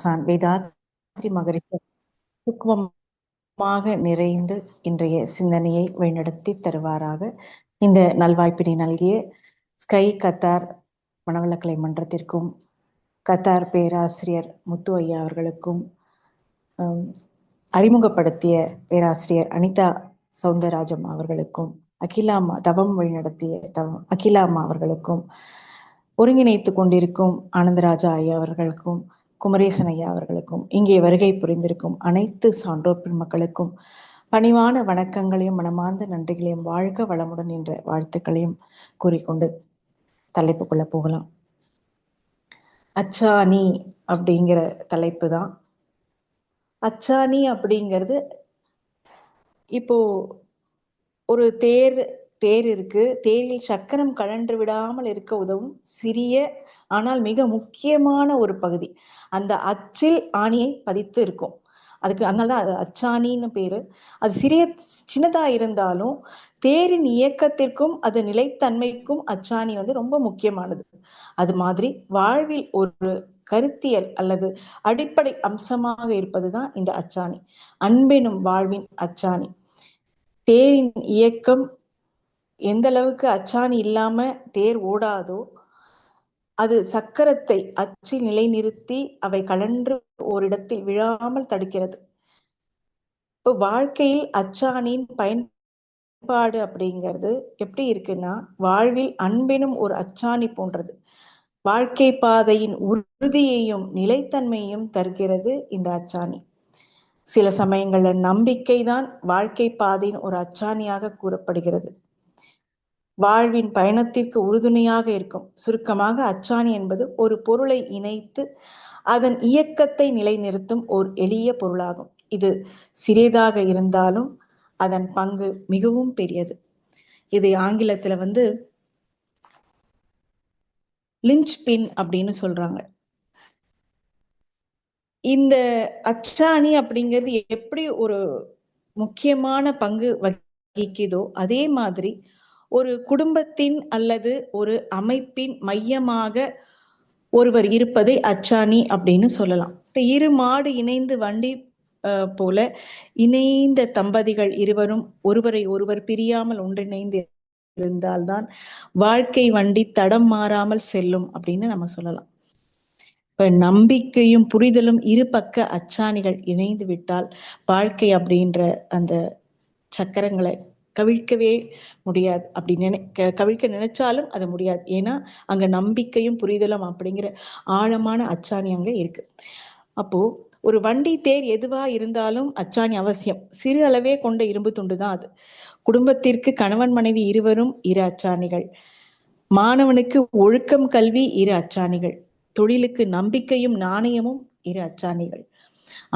ஆசான் வேதாத்ரி மகரிஷி சுக்குமமாக நிறைந்து இன்றைய சிந்தனையை வழிநடத்தி தருவாராக. இந்த நல்வாய்ப்பினை நல்கிய ஸ்கை கத்தார் மனவளக்கலை மன்றத்திற்கும் கத்தார் பேராசிரியர் முத்து ஐயா அவர்களுக்கும் அறிமுகப்படுத்திய பேராசிரியர் அனிதா சவுந்தரராஜம் அவர்களுக்கும் அகிலாமா தவம் வழிநடத்திய அகிலாமா அவர்களுக்கும் ஒருங்கிணைத்து கொண்டிருக்கும் ஆனந்தராஜா ஐயா அவர்களுக்கும் குமரேசன் ஐயா அவர்களுக்கும் இங்கே வருகை புரிந்திருக்கும் அனைத்து சான்றோர் பெருமக்களுக்கும் பணிவான வணக்கங்களையும் மனமார்ந்த நன்றிகளையும் வாழ்க வளமுடன் என்ற வாழ்த்துக்களையும் கூறிக்கொண்டு தலைப்புக்குள்ள போகலாம். அச்சாணி அப்படிங்கிற தலைப்பு தான். அச்சாணி அப்படிங்கிறது இப்போ ஒரு தேர் இருக்கு. தேரில் சக்கரம் கழன்று விடாமல் இருக்க உதவும் சிறிய ஆனால் மிக முக்கியமான ஒரு பகுதி. அந்த அச்சில் ஆணியை பதித்து இருக்கும். அதுக்கு அதனாலதான் அது அச்சாணின்னு பேரு. அது சின்னதா இருந்தாலும் தேரின் இயக்கத்திற்கும் அது நிலைத்தன்மைக்கும் அச்சாணி ரொம்ப முக்கியமானது. அது மாதிரி வாழ்வில் ஒரு கருத்தியல் அல்லது அடிப்படை அம்சமாக இருப்பதுதான் இந்த அச்சாணி. அன்பெனும் வாழ்வின் அச்சாணி. தேரின் இயக்கம் எந்த அளவுக்கு அச்சாணி இல்லாம தேர் ஓடாதோ, அது சக்கரத்தை அச்சில் நிலைநிறுத்தி அவை கழன்று ஓரிடத்தில் விழாமல் தடுக்கிறது. இப்போ வாழ்க்கையில் அச்சாணியின் பயன்பாடு அப்படிங்கிறது எப்படி இருக்குன்னா, வாழ்வில் அன்பெனும் ஒரு அச்சாணி போன்றது. வாழ்க்கை பாதையின் உறுதியையும் நிலைத்தன்மையையும் தருகிறது இந்த அச்சாணி. சில சமயங்கள்ல நம்பிக்கை தான் வாழ்க்கை பாதையின் ஒரு அச்சாணியாக கூறப்படுகிறது. வாழ்வின் பயணத்திற்கு உறுதுணையாக இருக்கும். சுருக்கமாக அச்சாணி என்பது ஒரு பொருளை இணைத்து அதன் இயக்கத்தை நிலைநிறுத்தும் ஒரு எளிய பொருளாகும். இது சிறியதாக இருந்தாலும் அதன் பங்கு மிகவும் பெரியது. இதை ஆங்கிலத்துல லிஞ்ச் பின் அப்படின்னு சொல்றாங்க. இந்த அச்சாணி அப்படிங்கிறது எப்படி ஒரு முக்கியமான பங்கு வகிக்குதோ அதே மாதிரி ஒரு குடும்பத்தின் அல்லது ஒரு அமைப்பின் மையமாக ஒருவர் இருப்பதை அச்சாணி அப்படின்னு சொல்லலாம். இப்ப இரு மாடு இணைந்து வண்டி போல இணைந்த தம்பதிகள் இருவரும் ஒருவரை ஒருவர் பிரியாமல் ஒன்றிணைந்து இருந்தால்தான் வாழ்க்கை வண்டி தடம் மாறாமல் செல்லும் அப்படின்னு நம்ம சொல்லலாம். இப்ப நம்பிக்கையும் புரிதலும் இரு பக்க அச்சாணிகள் இணைந்து விட்டால் வாழ்க்கை அப்படின்ற அந்த சக்கரங்களை கவிழ்க்கவே முடியாது. அப்படி கவிழ்க்க நினைச்சாலும் அது முடியாது. ஏன்னா அங்க நம்பிக்கையும் புரிதலும் அப்படிங்கிற ஆழமான அச்சாணி அங்க இருக்கு. அப்போ ஒரு வண்டி தேர் எதுவா இருந்தாலும் அச்சாணி அவசியம். சிறு அளவே கொண்ட இரும்பு துண்டு தான் அது. குடும்பத்திற்கு கணவன் மனைவி இருவரும் இரு அச்சாணிகள். மாணவனுக்கு ஒழுக்கம் கல்வி இரு அச்சாணிகள். தொழிலுக்கு நம்பிக்கையும் நாணயமும் இரு அச்சாணிகள்.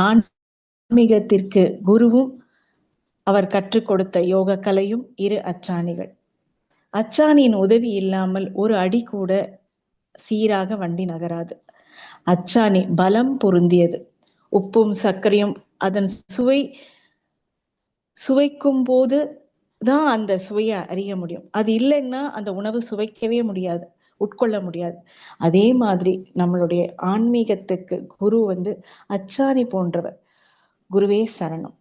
ஆன்மீகத்திற்கு குருவும் அவர் கற்றுக் கொடுத்த யோக கலையும் இரு அச்சாணிகள். அச்சாணியின் உதவி இல்லாமல் ஒரு அடி கூட சீராக வண்டி நகராது. அச்சாணி பலம் பொருந்தியது. உப்பும் சர்க்கரையும் அதன் சுவைக்கும் போது தான் அந்த சுவையை அறிய முடியும். அது இல்லைன்னா அந்த உணவு சுவைக்கவே முடியாது, உட்கொள்ள முடியாது. அதே மாதிரி நம்மளுடைய ஆன்மீகத்துக்கு குரு அச்சாணி போன்றவர். குருவே சரணம்.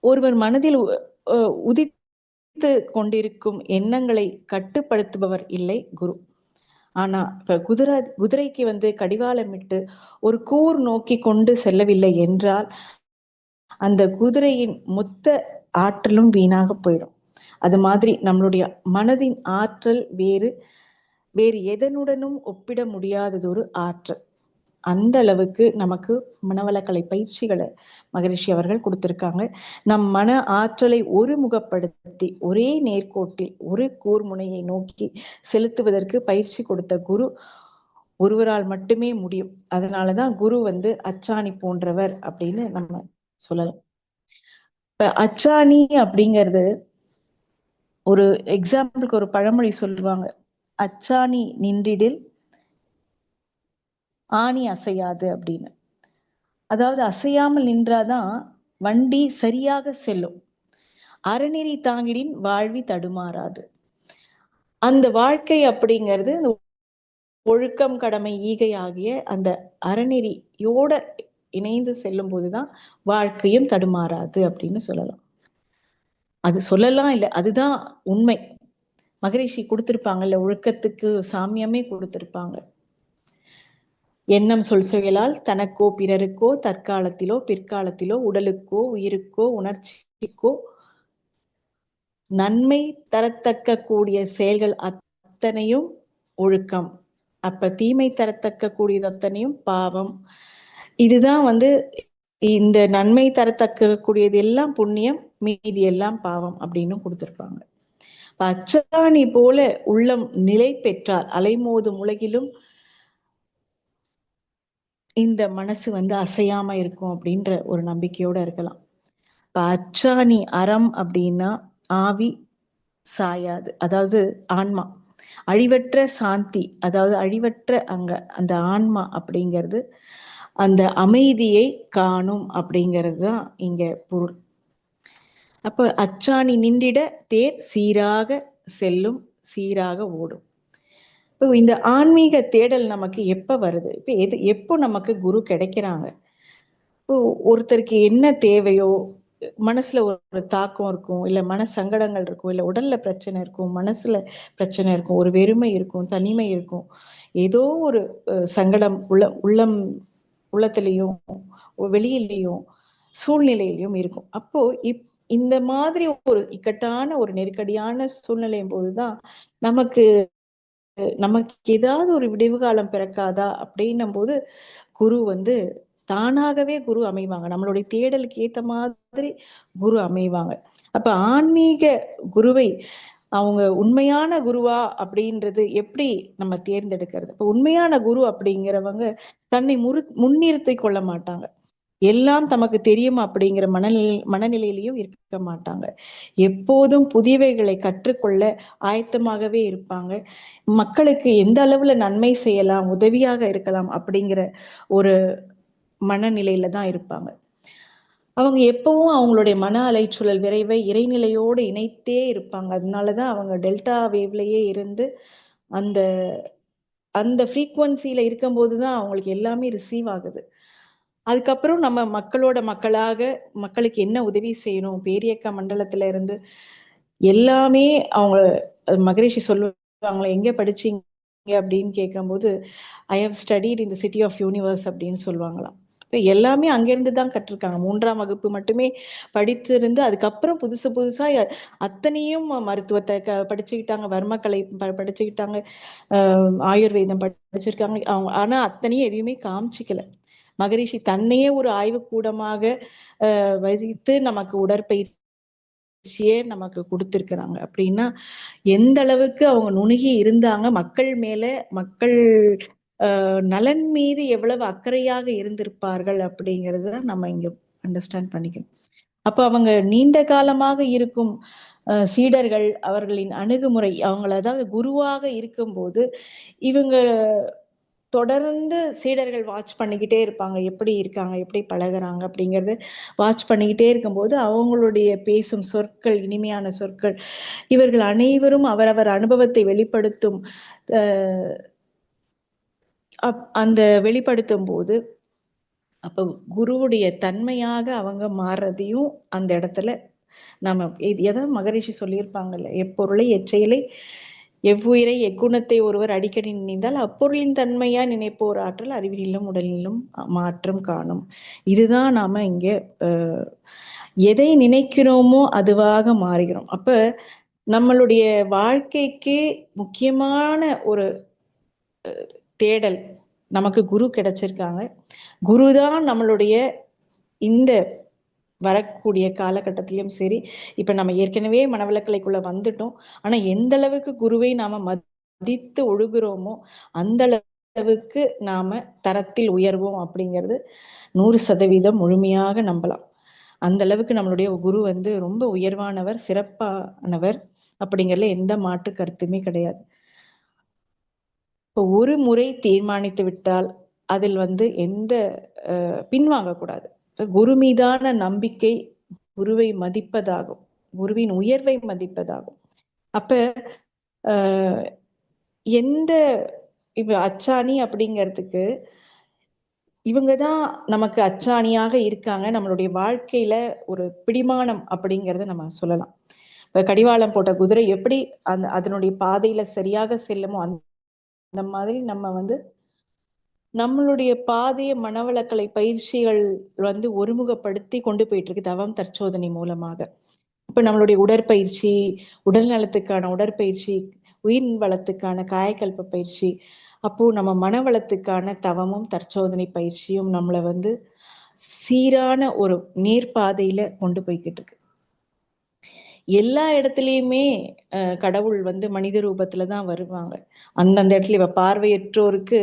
ஒருவர் மனதில் உதித்து கொண்டிருக்கும் எண்ணங்களை கட்டுப்படுத்துபவர் இல்லை குரு. ஆனா இப்ப குதிரைக்கு கடிவாளமிட்டு ஒரு கூர் நோக்கி கொண்டு செல்லவில்லை என்றால் அந்த குதிரையின் மொத்த ஆற்றலும் வீணாக போயிடும். அது மாதிரி நம்மளுடைய மனதின் ஆற்றல் வேறு எதனுடனும் ஒப்பிட முடியாதது ஒரு ஆற்றல். அந்த அளவுக்கு நமக்கு மனவளக்கலை பயிற்சிகளை மகரிஷி அவர்கள் கொடுத்திருக்காங்க. நம் மன ஆற்றலை ஒருமுகப்படுத்தி ஒரே நேர்கோட்டில் ஒரு கூர்முனையை நோக்கி செலுத்துவதற்கு பயிற்சி கொடுத்த குரு ஒருவரால் மட்டுமே முடியும். அதனாலதான் குரு அச்சாணி போன்றவர் அப்படின்னு நம்ம சொல்லலாம். இப்ப அச்சாணி அப்படிங்கிறது ஒரு எக்ஸாம்பிளுக்கு ஒரு பழமொழி சொல்லுவாங்க, அச்சாணி நின்றிடில் ஆணி அசையாது அப்படின்னு. அதாவது அசையாமல் நின்றாதான் வண்டி சரியாக செல்லும். அறநெறி தாங்கிடின் வாழ்வி தடுமாறாது. அந்த வாழ்க்கை அப்படிங்கிறது ஒழுக்கம், கடமை, ஈகை ஆகிய அந்த அறநெறியோட இணைந்து செல்லும் போதுதான் வாழ்க்கையும் தடுமாறாது அப்படின்னு சொல்லலாம். அது சொல்லலாம் இல்லை, அதுதான் உண்மை. மகரிஷி கொடுத்திருப்பாங்கல்ல, ஒழுக்கத்துக்கு சாமியமே கொடுத்திருப்பாங்க. எண்ணம் சொல் செயலால் தனக்கோ பிறருக்கோ தற்காலத்திலோ பிற்காலத்திலோ உடலுக்கோ உயிருக்கோ உணர்ச்சிக்கோ நன்மை தரத்தக்க கூடிய செயல்கள் அத்தனையும் ஒழுக்கம். அப்ப தீமை தரத்தக்க கூடியது அத்தனையும் பாவம். இதுதான் இந்த நன்மை தரத்தக்க கூடியது எல்லாம் புண்ணியம், மீதி எல்லாம் பாவம் அப்படின்னு கொடுத்திருப்பாங்க. அச்சாணி போல உள்ளம் நிலை பெற்றால் அலைமோதும் உலகிலும் இந்த மனசு அசையாம இருக்கும் அப்படின்ற ஒரு நம்பிக்கையோட இருக்கலாம். இப்ப அச்சாணி அறம் அப்படின்னா ஆவி சாயாது, அதாவது ஆன்மா. அழிவற்ற சாந்தி, அதாவது அழிவற்ற அந்த ஆன்மா அப்படிங்கிறது அந்த அமைதியை காணும் அப்படிங்கிறது தான் இங்க பொருள். அப்ப அச்சாணி நின்றிட தேர் சீராக செல்லும், சீராக ஓடும். இப்போ இந்த ஆன்மீக தேடல் நமக்கு எப்ப வருது? எப்போ நமக்கு குரு கிடைக்கிறாங்க? இப்போ ஒருத்தருக்கு என்ன தேவையோ, மனசுல ஒரு தாக்கம் இருக்கும், இல்ல மன சங்கடங்கள் இருக்கும், இல்ல உடல்ல பிரச்சனை இருக்கும், மனசுல பிரச்சனை இருக்கும், ஒரு வெறுமை இருக்கும், தனிமை இருக்கும், ஏதோ ஒரு சங்கடம் உள்ளத்திலையும் வெளியிலையும் சூழ்நிலையிலையும் இருக்கும். அப்போ இந்த மாதிரி ஒரு இக்கட்டான ஒரு நெருக்கடியான சூழ்நிலையும் போதுதான் நமக்கு ஏதாவது ஒரு விடிவு காலம் பிறக்காதா அப்படின்னும் போது குரு தானாகவே குரு அமைவாங்க. நம்மளுடைய தேடலுக்கு ஏத்த மாதிரி குரு அமைவாங்க. அப்ப ஆன்மீக குருவை அவங்க உண்மையான குருவா அப்படின்றது எப்படி நம்ம தேர்ந்தெடுக்கிறது? இப்ப உண்மையான குரு அப்படிங்கிறவங்க தன்னை முன்னிறுத்திக் கொள்ள மாட்டாங்க. எல்லாம் தமக்கு தெரியும் அப்படிங்கிற மனநிலையிலையும் இருக்க மாட்டாங்க. எப்போதும் புதியவைகளை கற்றுக்கொள்ள ஆயத்தமாகவே இருப்பாங்க. மக்களுக்கு எந்த அளவுல நன்மை செய்யலாம், உதவியாக இருக்கலாம் அப்படிங்கிற ஒரு மனநிலையில தான் இருப்பாங்க. அவங்க எப்பவும் அவங்களுடைய மன அலைச்சூழல் விரைவை இறைநிலையோடு இணைத்தே இருப்பாங்க. அதனாலதான் அவங்க டெல்டா வேவ்லயே இருந்து அந்த அந்த ஃப்ரீக்குவன்சியில இருக்கும்போதுதான் அவங்களுக்கு எல்லாமே ரிசீவ் ஆகுது. அதுக்கப்புறம் நம்ம மக்களோட மக்களாக மக்களுக்கு என்ன உதவி செய்யணும், பேரியக்க மண்டலத்துல இருந்து எல்லாமே அவங்க மகரிஷி சொல்லுவாங்களே, எங்க படிச்சீங்க அப்படின்னு கேட்கும்போது, I have studied in the city of universe அப்படின்னு சொல்லுவாங்களாம். இப்போ எல்லாமே அங்கிருந்து தான் கற்றிருக்காங்க. 3ஆம் வகுப்பு மட்டுமே படித்திருந்து அதுக்கப்புறம் புதுசு புதுசா அத்தனையும் மருத்துவத்தை படிச்சுக்கிட்டாங்க, வர்மக்கலை படிச்சுக்கிட்டாங்க, ஆயுர்வேதம் படிச்சிருக்காங்க. அவங்க ஆனா அத்தனையும் எதையுமே காமிச்சிக்கல. மகரிஷி தன்னையே ஒரு ஆய்வு கூடமாக வைத்து நமக்கு உடற்பயிற்சியே நமக்கு கொடுத்திருக்கிறாங்க. அப்படின்னா எந்த அளவுக்கு அவங்க நுணுகி இருந்தாங்க, மக்கள் மேல, மக்கள் நலன் மீது எவ்வளவு அக்கறையாக இருந்திருப்பார்கள் அப்படிங்கிறத நம்ம இங்க அண்டர்ஸ்டாண்ட் பண்ணிக்கணும். அப்ப அவங்க நீண்ட காலமாக இருக்கும் சீடர்கள், அவர்களின் அணுகுமுறை, அவங்கள அதாவது குருவாக இருக்கும்போது இவங்க தொடர்ந்து சீடர்கள் வாட்ச் பண்ணிக்கிட்டே இருப்பாங்க. எப்படி இருக்காங்க, எப்படி பழகுறாங்க அப்படிங்கிறது வாட்ச் பண்ணிக்கிட்டே இருக்கும்போது அவங்களுடைய பேசும் சொற்கள், இனிமையான சொற்கள், இவர்கள் அனைவரும் அவரவர் அனுபவத்தை வெளிப்படுத்தும் அந்த வெளிப்படுத்தும் போது அப்ப குருவுடைய தன்மையாக அவங்க மாறுறதையும் அந்த இடத்துல நம்ம எதாவது மகரிஷி சொல்லியிருப்பாங்கல்ல, எப்பொருளை எச்செயலை எவ்வுயிரை எக்குணத்தை ஒருவர் அடிக்கடி நினைந்தால் அப்பொருளின் தன்மையா நினைப்போர் ஆற்றல் அறிவிலும் உடலிலும் மாற்றம் காணும். இதுதான் நாம இங்க எதை நினைக்கிறோமோ அதுவாக மாறுகிறோம். அப்ப நம்மளுடைய வாழ்க்கைக்கு முக்கியமான ஒரு தேடல், நமக்கு குரு கிடைச்சிருக்காங்க. குருதான் நம்மளுடைய இந்த வரக்கூடிய காலகட்டத்திலும் சரி, இப்ப நம்ம ஏற்கனவே மனவளக்கலைக்குள்ள வந்துட்டோம். ஆனா எந்த அளவுக்கு குருவை நாம மதித்து ஒழுகுறோமோ அந்த அளவுக்கு நாம தரத்தில் உயர்வோம் அப்படிங்கிறது 100% முழுமையாக நம்பலாம். அந்த அளவுக்கு நம்மளுடைய குரு ரொம்ப உயர்வானவர், சிறப்பானவர் அப்படிங்கிறதுல எந்த மாற்று கருத்துமே கிடையாது. இப்போ ஒரு முறை தீர்மானித்து விட்டால் அதில் எந்த பின்வாங்கக்கூடாது. குரு மீதான நம்பிக்கை குருவை மதிப்பதாகும், குருவின் உயர்வை மதிப்பதாகும். அப்ப எந்த இப்ப அச்சாணி அப்படிங்கிறதுக்கு இவங்கதான் நமக்கு அச்சாணியாக இருக்காங்க. நம்மளுடைய வாழ்க்கையில ஒரு பிடிமானம் அப்படிங்கிறத நம்ம சொல்லலாம். இப்ப கடிவாளம் போட்ட குதிரை எப்படி அதனுடைய பாதையில சரியாக செல்லுமோ அந்த மாதிரி நம்ம வந்து நம்மளுடைய பாதைய மனவளக்கலை பயிற்சிகள் வந்து ஒருமுகப்படுத்தி கொண்டு போயிட்டு இருக்கு தவம் தற்சோதனை மூலமாக. இப்ப நம்மளுடைய உடற்பயிற்சி, உடல் நலத்துக்கான உடற்பயிற்சி, உயிர் வளத்துக்கான காயக்கல்ப பயிற்சி, அப்போ நம்ம மனவளத்துக்கான தவமும் தற்சோதனை பயிற்சியும் நம்மளை வந்து சீரான ஒரு நேர்பாதையில கொண்டு போய்கிட்டு இருக்கு. எல்லா இடத்துலயுமே கடவுள் வந்து மனித ரூபத்துல தான் வருவாங்க. அந்தந்த இடத்துல பார்வையற்றோருக்கு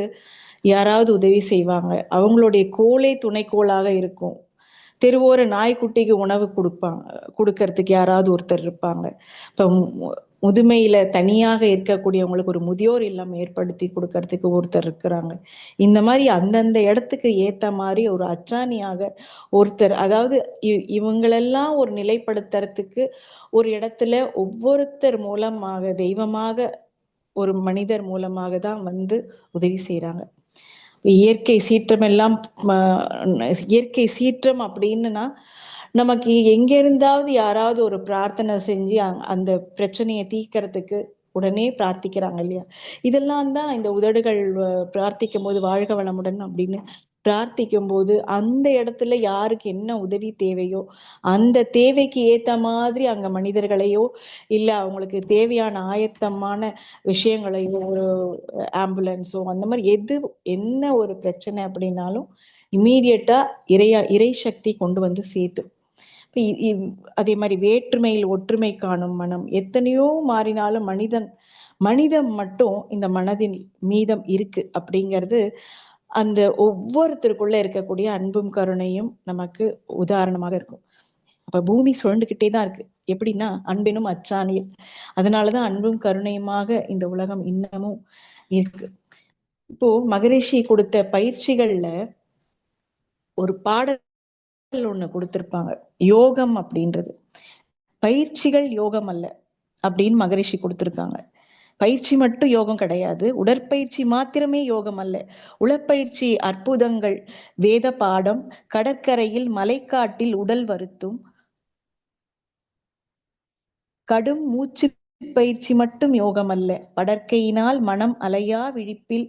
யாராவது உதவி செய்வாங்க. அவங்களுடைய கோலே துணைக்கோளாக இருக்கும். தெருவோர நாய்க்குட்டிக்கு உணவு கொடுக்கறதுக்கு யாராவது ஒருத்தர் இருப்பாங்க. இப்போ முதுமையில தனியாக இருக்கக்கூடியவங்களுக்கு ஒரு முதியோர் இல்லம் ஏற்படுத்தி கொடுக்கறதுக்கு ஒருத்தர் இருக்கிறாங்க. இந்த மாதிரி அந்தந்த இடத்துக்கு ஏத்த மாதிரி ஒரு அச்சாணியாக ஒருத்தர், அதாவது இவங்களெல்லாம் ஒரு நிலைப்படுத்துறதுக்கு ஒரு இடத்துல ஒவ்வொருத்தர் மூலமாக தெய்வமாக ஒரு மனிதர் மூலமாக தான் வந்து உதவி செய்யறாங்க. இயற்கை சீற்றம் எல்லாம் இயற்கை சீற்றம் அப்படின்னுனா நமக்கு எங்க இருந்தாவது யாராவது ஒரு பிரார்த்தனை செஞ்சு அந்த பிரச்சனையை தீர்க்கறதுக்கு உடனே பிரார்த்திக்கிறாங்க இல்லையா? இதெல்லாம் தான் இந்த உதடுகள் பிரார்த்திக்கும் போது வாழ்க வளமுடன் அப்படின்னு பிரார்த்திக்கும் போது அந்த இடத்துல யாருக்கு என்ன உதவி தேவையோ அந்த தேவைக்கு ஏத்த மாதிரி அங்க மனிதர்களையோ இல்ல அவங்களுக்கு தேவையான ஆயத்தமான விஷயங்களையோ ஒரு ஆம்புலன்ஸோ அந்த மாதிரி என்ன ஒரு பிரச்சனை அப்படின்னாலும் இம்மீடியட்டா இறை சக்தி கொண்டு வந்து சேர்த்து. அதே மாதிரி வேற்றுமையில் ஒற்றுமை காணும் மனம். எத்தனையோ மாறினாலும் மனிதம் மட்டும் இந்த மனதின் மீதம் இருக்கு அப்படிங்கிறது அந்த ஒவ்வொருத்தருக்குள்ள இருக்கக்கூடிய அன்பும் கருணையும் நமக்கு உதாரணமாக இருக்கும். அப்ப பூமி சுழண்டுகிட்டே தான் இருக்கு. எப்படின்னா அன்பெனும் அச்சாணியில். அதனாலதான் அன்பும் கருணையுமாக இந்த உலகம் இன்னமும் இருக்கு. இப்போ மகரிஷி கொடுத்த பயிற்சிகள்ல ஒரு பாடல் ஒண்ணு கொடுத்திருப்பாங்க, யோகம் அப்படின்றது. பயிற்சிகள் யோகம் அல்ல அப்படின்னு மகரிஷி கொடுத்திருக்காங்க. பயிற்சி மட்டும் யோகம் கிடையாது, உடற்பயிற்சி மாத்திரமே யோகம் அல்ல. உடற்பயிற்சி அற்புதங்கள், வேத பாடம், கடற்கரையில் மலைக்காட்டில் உடல் வருத்தும் கடும் மூச்சு பயிற்சி மட்டும் யோகம் அல்ல. படற்கையினால் மனம் அலையா விழிப்பில்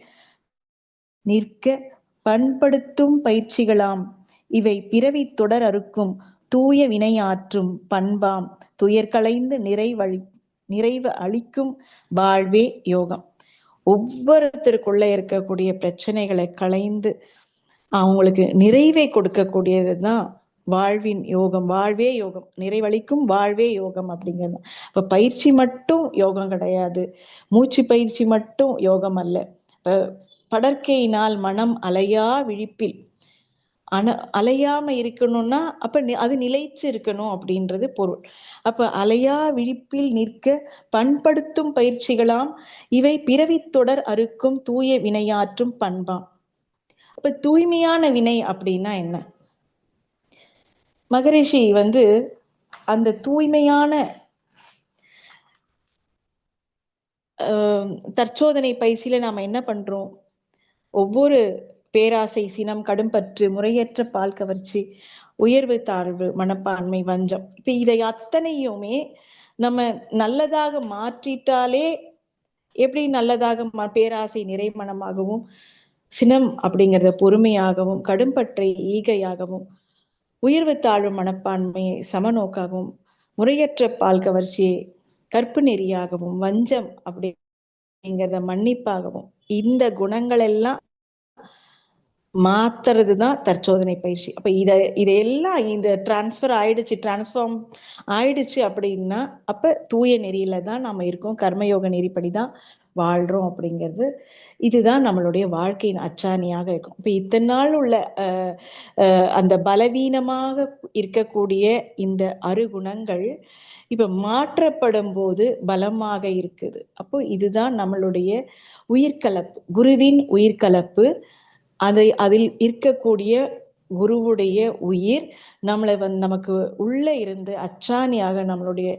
நிற்க பண்படுத்தும் பயிற்சிகளாம். இவை பிறவி தொடர் அறுக்கும் தூய வினையாற்றும் பண்பாம். துயர் களைந்து நிறைவு அளிக்கும் வாழ்வே யோகம். ஒவ்வொருத்தருக்குள்ள இருக்கக்கூடிய பிரச்சனைகளை களைந்து அவங்களுக்கு நிறைவை கொடுக்கக்கூடியதுதான் வாழ்வின் யோகம். வாழ்வே யோகம், நிறைவளிக்கும் வாழ்வே யோகம் அப்படிங்கிறது. இப்ப பயிற்சி மட்டும் யோகம் கிடையாது, மூச்சு பயிற்சி மட்டும் யோகம் அல்ல. படற்கையினால் மனம் அலையா விழிப்பில் அலையாம இருக்கணும்னா அப்ப அது நிலைச்சு இருக்கணும் அப்படின்றது பொருள். அப்ப அலையா விழிப்பில் நிற்க பண்படுத்தும் பயிற்சிகளாம். இவை பிறவி தொடர் அறுக்கும் தூய வினையாற்றும் பண்பாம். அப்ப தூய்மையான வினை அப்படின்னா என்ன? மகரிஷி வந்து அந்த தூய்மையான தற்சோதனை பயிற்சியில நாம என்ன பண்றோம்? ஒவ்வொரு பேராசை, சினம், கடும்பற்று, முறையற்ற பால் கவர்ச்சி, உயர்வு தாழ்வு மனப்பான்மை, வஞ்சம், இப்ப இதை அத்தனையுமே நம்ம நல்லதாக மாற்றிட்டாலே எப்படி நல்லதாக பேராசை நிறைமனமாகவும், சினம் அப்படிங்கிறத பொறுமையாகவும், கடும்பற்றை ஈகையாகவும், உயர்வு தாழ்வு மனப்பான்மையை சமநோக்காகவும், முறையற்ற பால் கவர்ச்சியை கற்பு நெறியாகவும், வஞ்சம் அப்படிங்கிறத மன்னிப்பாகவும், இந்த குணங்கள் எல்லாம் மாத்துறதுதான் தற்சோதனை பயிற்சி. அப்ப இதையெல்லாம் இந்த டிரான்ஸ்ஃபார்ம் ஆயிடுச்சு அப்படின்னா அப்ப தூய நெறியில தான் நாம இருக்கோம், கர்மயோக நெறிப்படிதான் வாழ்றோம் அப்படிங்கிறது. இதுதான் நம்மளுடைய வாழ்க்கையின் அச்சாணியாக இருக்கும். இப்ப இத்தனை நாள் உள்ள அந்த பலவீனமாக இருக்கக்கூடிய இந்த அருகுணங்கள் இப்ப மாற்றப்படும் போது பலமாக இருக்குது. அப்போ இதுதான் நம்மளுடைய உயிர்கலப்பு, குருவின் உயிர்கலப்பு. அதில் இருக்கக்கூடிய குருவுடைய உயிர் நம்மளை நமக்கு உள்ள இருந்து அச்சாணியாக நம்மளுடைய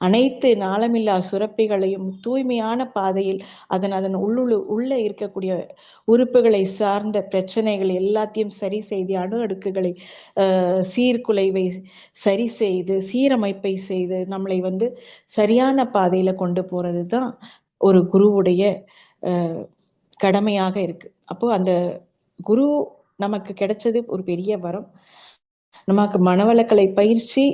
அனைத்து நாளமில்லா சுரப்பிகளையும் தூய்மையான பாதையில் அதன் உள்ள இருக்கக்கூடிய உறுப்புகளை சார்ந்த பிரச்சனைகள் எல்லாத்தையும் சரி செய்து அணு அடுக்குகளை சீர்குலைவை சரி செய்து சீரமைப்பை செய்து நம்மளை சரியான பாதையில கொண்டு போறது தான் ஒரு குருவுடைய கடமையாக இருக்கு. அப்போ அந்த குரு நமக்கு கிடைச்சது ஒரு பெரிய வரம். நமக்கு மனவளக்கலை பயிற்சி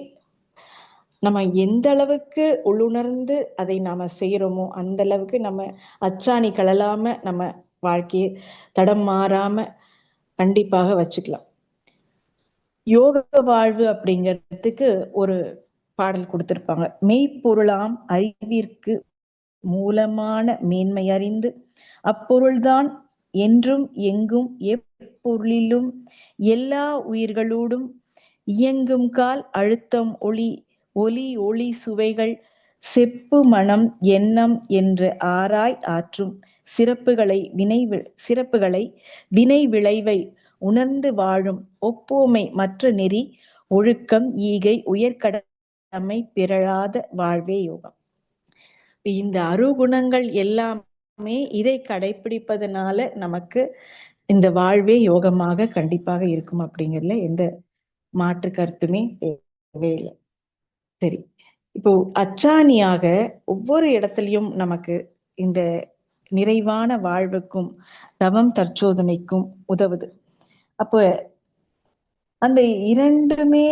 நம்ம எந்த அளவுக்கு உள்ளுணர்ந்து அதை நாம செய்யறோமோ அந்த அளவுக்கு நம்ம அச்சாணி கழலாம நம்ம வாழ்க்கையை தடம் மாறாம கண்டிப்பாக வச்சுக்கலாம். யோக வாழ்வு அப்படிங்கிறதுக்கு ஒரு பாடல் கொடுத்திருப்பாங்க. மெய்ப்பொருளாம் அறிவிற்கு மூலமான மேன்மை அறிந்து அப்பொருள்தான் என்றும் எங்கும் எப்பொருளிலும் எல்லா உயிர்களோடும் இயங்கும் கால் அழுத்தம் ஒளி ஒளி சுவைகள் செப்பு மனம் எண்ணம் என்று ஆராய் ஆற்றும் சிறப்புகளை வினை விளைவை உணர்ந்து வாழும் ஒப்புமை மற்ற நெறி ஒழுக்கம் ஈகை உயர்கடமை பிறழாத வாழ்வே யோகம். இந்த அருகுணங்கள் எல்லாமே இதை கடைபிடிப்பதனால நமக்கு இந்த வாழ்வே யோகமாக கண்டிப்பாக இருக்கும் அப்படிங்கிறதுல எந்த மாற்று கருத்துமே தேவையில்லை. சரி, இப்போ அச்சாணியாக ஒவ்வொரு இடத்துலையும் நமக்கு இந்த நிறைவான வாழ்வுக்கும் தவம் தற்சோதனைக்கும் உதவுது. அப்போ அந்த இரண்டுமே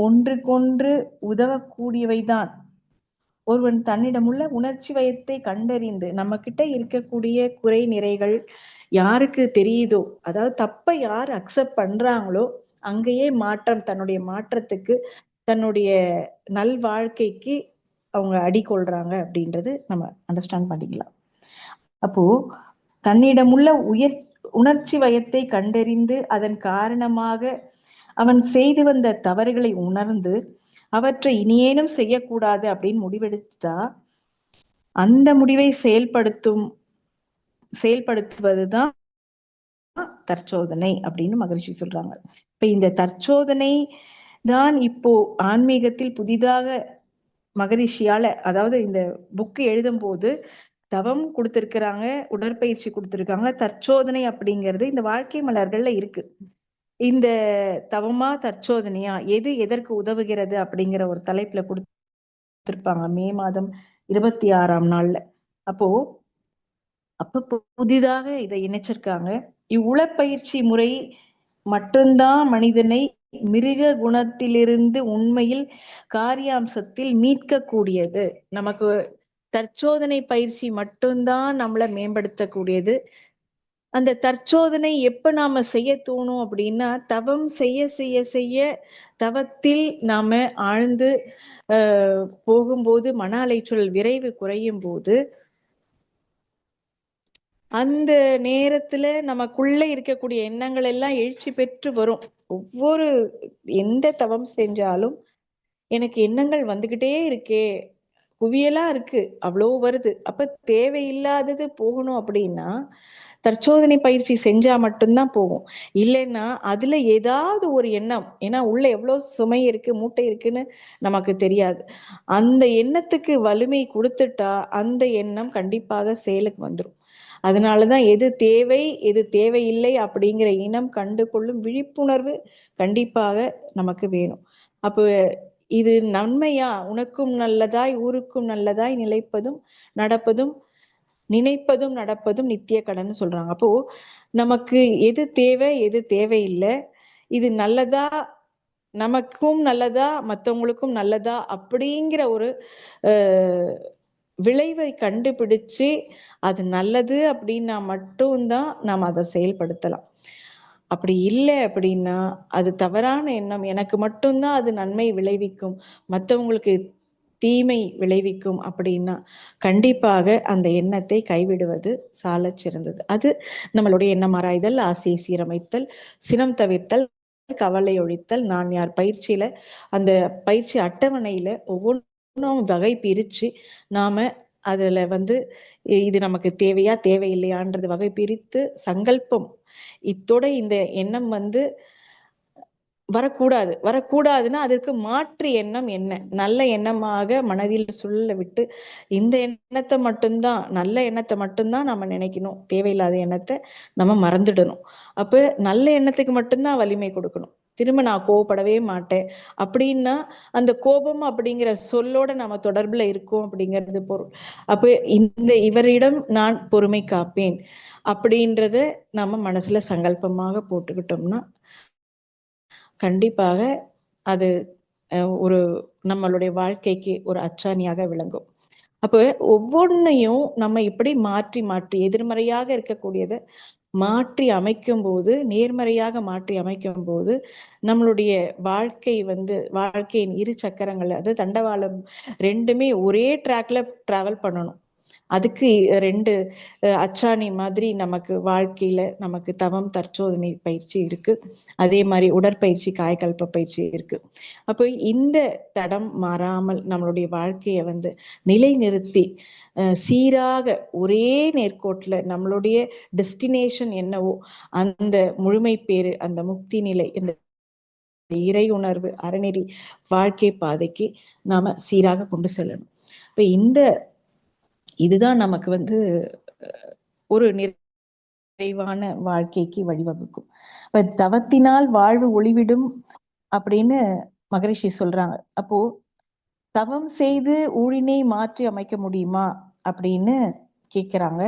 ஒன்றுக்கொன்று உதவக்கூடியவைதான். ஒருவன் தன்னிடமுள்ள உணர்ச்சி வயத்தை கண்டறிந்து நம்ம கிட்ட இருக்கக்கூடிய குறை நிறைகள் யாருக்கு தெரியுதோ, அதாவது தப்பை யார் அக்செப்ட் பண்றாங்களோ அங்கேயே மாற்றம், தன்னுடைய மாற்றத்துக்கு தன்னுடைய நல் வாழ்க்கைக்கு அவங்க அடிக்கொள்றாங்க அப்படின்றது நம்ம அண்டர்ஸ்டாண்ட் பண்ணிக்கலாம். அப்போ தன்னிடமுள்ள உணர்ச்சி வயத்தை கண்டறிந்து அதன் காரணமாக அவன் செய்து வந்த தவறுகளை உணர்ந்து அவற்றை இனியேனும் செய்யக்கூடாது அப்படின்னு முடிவெடுத்தா அந்த முடிவை செயல்படுத்துவதுதான் தற்சோதனை அப்படின்னு மகரிஷி சொல்றாங்க. இப்ப இந்த தற்சோதனை தான் இப்போ ஆன்மீகத்தில் புதிதாக மகரிஷியால, அதாவது இந்த புக்கு எழுதும் போது தவம் கொடுத்திருக்கிறாங்க, உடற்பயிற்சி கொடுத்திருக்காங்க, தற்சோதனை அப்படிங்கிறது இந்த வாழ்க்கை மலர்கள்ல இருக்கு. இந்த தவமா தற்சோதனையா எது எதற்கு உதவுகிறது அப்படிங்கிற ஒரு தலைப்புல கொடுத்திருப்பாங்க மே மாதம் 26ஆம் நாள்ல. அப்ப புதிதாக இதை இணைச்சிருக்காங்க. இவ்வுளப்பயிற்சி முறை மட்டும்தான் மனிதனை மிருக குணத்திலிருந்து உண்மையில் காரியாம்சத்தில் மீட்கக்கூடியது. நமக்கு தற்சோதனை பயிற்சி மட்டும்தான் நம்மளை மேம்படுத்தக்கூடியது. அந்த தற்சோதனை எப்ப நாம செய்ய தோணும் அப்படின்னா, தவம் செய்ய செய்ய செய்ய தவத்தில் நாம ஆழ்ந்து போகும்போது, மன அலைச்சல் விரைவு குறையும் போது, அந்த நேரத்துல நமக்குள்ள இருக்கக்கூடிய எண்ணங்கள் எல்லாம் எழுச்சி பெற்று வரும். ஒவ்வொரு எந்த தவம் செஞ்சாலும் எனக்கு எண்ணங்கள் வந்துகிட்டே இருக்கே, குவியலா இருக்கு, அவ்வளோ வருது. அப்ப தேவையில்லாதது போகணும் அப்படின்னா தற்சோதனை பயிற்சி செஞ்சா மட்டும்தான் போகும். இல்லைன்னா அதுல ஏதாவது ஒரு எண்ணம், ஏன்னா உள்ள எவ்வளவு சுமை இருக்கு, மூட்டை இருக்குன்னு நமக்கு தெரியாது. அந்த எண்ணத்துக்கு வலிமை கொடுத்துட்டா அந்த எண்ணம் கண்டிப்பாக செயலுக்கு வந்துடும். அதனாலதான் எது தேவை எது தேவையில்லை அப்படிங்கிற இனம் கண்டு கொள்ளும் விழிப்புணர்வு கண்டிப்பாக நமக்கு வேணும். அப்போ இது நன்மையா, உனக்கும் நல்லதாய் ஊருக்கும் நல்லதாய் நிலைப்பதும் நடப்பதும் நினைப்பதும் நடப்பதும் நித்திய கடன் சொல்றாங்க. அப்போ நமக்கு எது தேவை எது தேவையில்லை, இது நல்லதா, நமக்கும் நல்லதா மற்றவங்களுக்கும் நல்லதா அப்படிங்கிற ஒரு விளைவை கண்டுபிடிச்சு அது நல்லது அப்படின்னா மட்டும்தான் நாம் அதை செயல்படுத்தலாம். அப்படி இல்லை அப்படின்னா அது தவறான எண்ணம், எனக்கு மட்டும்தான் அது நன்மை விளைவிக்கும், மற்றவங்களுக்கு தீமை விளைவிக்கும் அப்படின்னா கண்டிப்பாக அந்த எண்ணத்தை கைவிடுவது சால சிறந்தது. அது நம்மளுடைய எண்ணம் ஆராய்தல், ஆசை சீரமைத்தல், சினம் தவிர்த்தல், கவலை ஒழித்தல், நான் யார் பயிற்சியில அந்த பயிற்சி அட்டவணையில ஒவ்வொன்றும் வகை பிரிச்சு நாம அதுல இது நமக்கு தேவையா தேவையில்லையான்றது வகை பிரித்து சங்கல்பம், இத்தோட இந்த எண்ணம் வரக்கூடாதுன்னா அதற்கு மாற்று எண்ணம் என்ன? நல்ல எண்ணமாக மனதில் சொல்ல விட்டு இந்த எண்ணத்தை மட்டும்தான், நல்ல எண்ணத்தை மட்டும்தான் நம்ம நினைக்கணும். தேவையில்லாத எண்ணத்தை நம்ம மறந்துடணும். அப்ப நல்ல எண்ணத்துக்கு மட்டும்தான் வலிமை கொடுக்கணும். திரும்ப நான் கோவப்படவே மாட்டேன் அப்படின்னா அந்த கோபம் அப்படிங்கிற சொல்லோட நம்ம தொடர்புல இருக்கோம் அப்படிங்கிறது பொருள். அப்ப இவரிடம் நான் பொறுமை காப்பேன் அப்படின்றத நம்ம மனசுல சங்கல்பமாக போட்டுக்கிட்டோம்னா கண்டிப்பாக அது ஒரு நம்மளுடைய வாழ்க்கைக்கு ஒரு அச்சாணியாக விளங்கும். அப்போ ஒவ்வொன்றையும் நம்ம இப்படி மாற்றி மாற்றி எதிர்மறையாக இருக்கக்கூடியதை மாற்றி அமைக்கும் போது, நேர்மறையாக மாற்றி அமைக்கும் போது நம்மளுடைய வாழ்க்கையின் இரு சக்கரங்கள், அது தண்டவாளம் ரெண்டுமே ஒரே ட்ராக்ல டிராவல் பண்ணணும். அதுக்கு 2 அச்சாணி மாதிரி நமக்கு வாழ்க்கையில நமக்கு தவம் தற்சோதனை பயிற்சி இருக்கு. அதே மாதிரி உடற்பயிற்சி காயக்கல்ப பயிற்சி இருக்கு. அப்போ இந்த தடம் மாறாமல் நம்மளுடைய வாழ்க்கையை நிலைநிறுத்தி சீராக ஒரே நேர்கோட்டில் நம்மளுடைய டெஸ்டினேஷன் என்னவோ அந்த முழுமை பேரு, அந்த முக்தி நிலை, இந்த இறை உணர்வு அறநெறி வாழ்க்கை பாதைக்கு நாம சீராக கொண்டு செல்லணும். இப்ப இதுதான் நமக்கு ஒரு நிறைவான வாழ்க்கைக்கு வழிவகுக்கும். இப்ப தவத்தினால் வாழ்வு ஒளிவிடும் அப்படின்னு மகரிஷி சொல்றாங்க. அப்போ தவம் செய்து ஊழினை மாற்றி அமைக்க முடியுமா அப்படின்னு கேட்கிறாங்க.